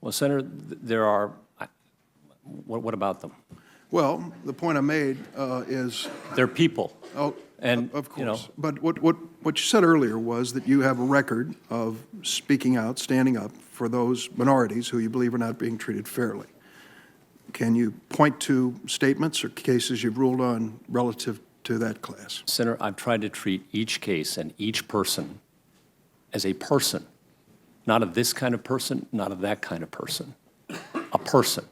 Well, Senator, there are, what about them? Well, the point I made is, They're people. oh, And, of course. you know, But what you said earlier was that you have a record of speaking out, standing up for those minorities who you believe are not being treated fairly. Can you point to statements or cases you've ruled on relative to that class? Senator, I've tried to treat each case and each person as a person, not of this kind of person, not of that kind of person, a person.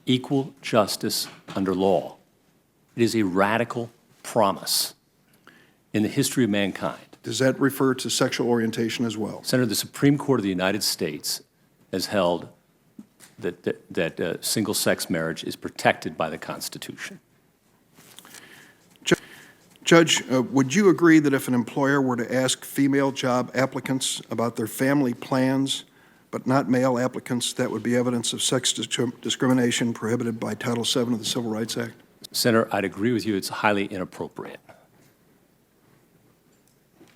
Equal justice under law. It is a radical promise in the history of mankind. Does that refer to sexual orientation as well? Senator, the Supreme Court of the United States has held that single-sex marriage is protected by the Constitution. Judge, would you agree that if an employer were to ask female job applicants about their family plans, but not male applicants, that would be evidence of sex discrimination prohibited by Title VII of the Civil Rights Act? Senator, I'd agree with you. It's highly inappropriate.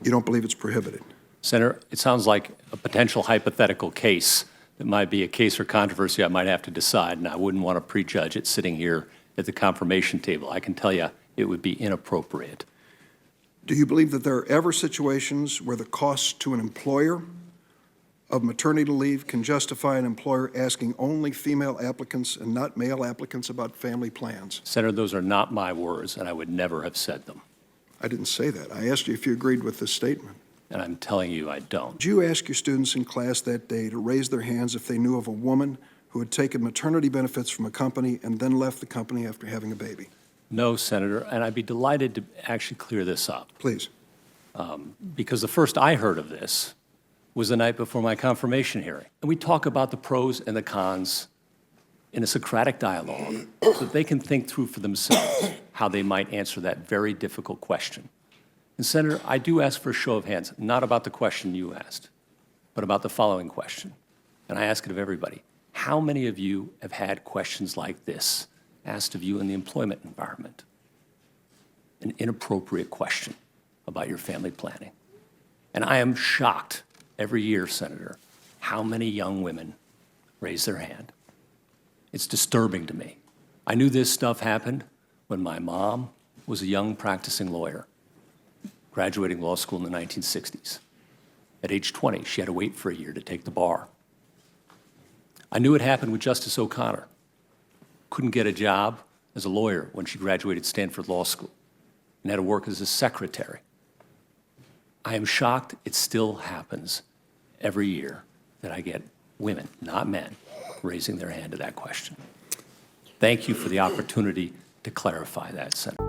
You don't believe it's prohibited? Senator, it sounds like a potential hypothetical case that might be a case for controversy I might have to decide, and I wouldn't want to prejudge it sitting here at the confirmation table. I can tell you it would be inappropriate. Do you believe that there are ever situations where the costs to an employer of maternity leave can justify an employer asking only female applicants and not male applicants about family plans? Senator, those are not my words, and I would never have said them. I didn't say that. I asked you if you agreed with this statement. And I'm telling you I don't. Did you ask your students in class that day to raise their hands if they knew of a woman who had taken maternity benefits from a company and then left the company after having a baby? No, Senator, and I'd be delighted to actually clear this up. Please. Because the first I heard of this was the night before my confirmation hearing. And we talk about the pros and the cons in a Socratic dialogue so that they can think through for themselves how they might answer that very difficult question. And Senator, I do ask for a show of hands, not about the question you asked, but about the following question. And I ask it of everybody. How many of you have had questions like this asked of you in the employment environment? An inappropriate question about your family planning. And I am shocked every year, Senator, how many young women raise their hand. It's disturbing to me. I knew this stuff happened when my mom was a young practicing lawyer, graduating law school in the 1960s. At age 20, she had to wait for a year to take the bar. I knew it happened with Justice O'Connor. Couldn't get a job as a lawyer when she graduated Stanford Law School and had to work as a secretary. I am shocked it still happens every year that I get women, not men, raising their hand to that question. Thank you for the opportunity to clarify that, Senator.